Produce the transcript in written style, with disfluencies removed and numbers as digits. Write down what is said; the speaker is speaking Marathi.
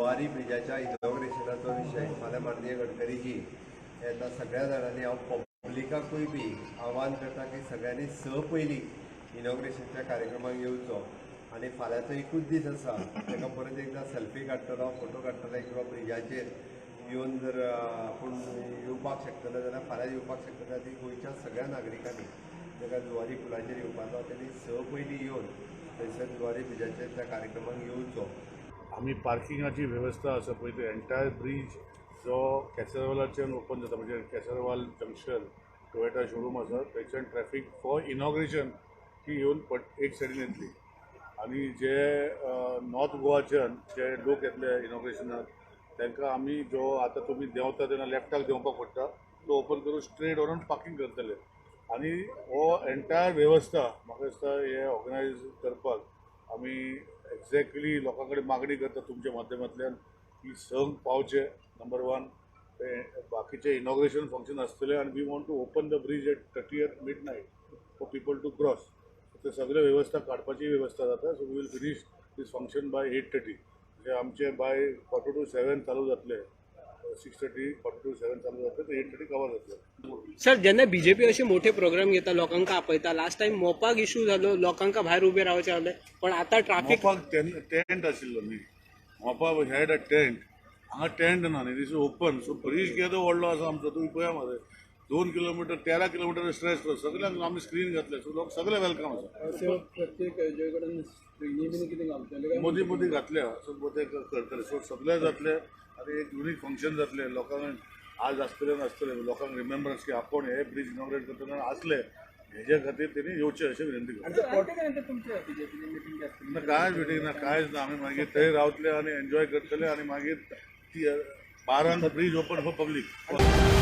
जुवारी ब्रिजाच्या इनॉग्रेशनाचो विशय फाल्यां माननीय गडकरीजी येता सगळ्या जाणांनी हांव पब्लिकाकूय बी आव्हान करता की सगळ्यांनी पयलीं इनॉग्रेशनच्या कार्यक्रमाक येवचो आनी फाल्यांचो एकूच दीस आसा ताका परत एकदां सेल्फी काडटलो फोटो काडटले किंवा ब्रिजाचेर येवन जर आपूण येवपाक शकतलो जाल्यार फाल्यां येवपाक शकतलो ती गोंयच्या सगळ्या नागरिकांनी ताका जुवारी पुलाचेर येवपाचो त्यांनी पयलीं येवन थंयसर जुवारी ब्रिजाचेर त्या कार्यक्रमाक येवचो. आम्ही पार्किंगाची व्यवस्था आसा पळय तो एंटायर ब्रीज जो केसरवालाच्यान ओपन जाता म्हणजे केसरवाल जंक्शन टोयोटा शोरूम आसा थंयच्यान ट्रॅफिक फॉर इनॉग्रेशन ती येवन एक सायडीन येतली आनी जे नॉर्थ गोवाच्यान जे लोक येतले इनॉग्रेशनाक तांकां आमी जो आतां तुमी देंवता तेन्ना लेफ्टाक देंवपाक पडटा तो ओपन करून स्ट्रेट व्हरून पार्किंग करतले आनी हो एंटायर व्यवस्था म्हाका दिसता हे ऑर्गनायज करपाक आमी एक्झॅक्टली लोकां कडेन मागणी करता तुमच्या माध्यमांतल्यान की संघ पावचे नंबर 1 बाकीचे इनॉग्रेशन फंक्शन आसतले आनी we want to open the bridge at 30 midnight for people to cross ते सगळे व्यवस्था काडपाची व्यवस्था जाता so we will finish this function by 8:30 म्हणजे आमचे बाय 4 to 7 चालू जातले 6:30 4 to 7 चालू जातले ते 8:30 कवर जातले. सर जेन्ना बीजेपी असे मोठे प्रोग्राम घेता लोकांका आपयता लास्ट टाइम मोपाक इश्यू जालो लोकांका भायर उबे रावचे जाले पण आता ट्रॅफिक मोपाक टेंट आशिल्लो न्ही मोपा हॅड अ टेंट हांगा टेंट ना न्ही दीस ओपन सो ब्रीज केदो व्हडलो आसा आमचो तुमी पळया मरे 2 किलोमीटर 13 किलोमीटर स्ट्रेच सगळ्यांक आमी स्क्रीन घातले सो लोक सगळे वेलकम आसा. प्रत्येक हेजे कडेन स्क्रीनी कितें घालतले मदीं मदीं घातल्या सो ते करतले सो सगळे जातले आनी एक युनीक फंक्शन जातले लोकांक आज आसतले नासतले लोकांक रिमेंबरन्स की आपण हे ब्रीज इनॉग्रेट करतना आसले हेजे खातीर तेणी येवचे अशें विनंती करता. कांयच मिटींग ना कांयच ना आमी मागीर थंय रावतले आनी एन्जॉय करतले आनी मागीर 12 ब्रीज ओपन फॉर पब्लीक.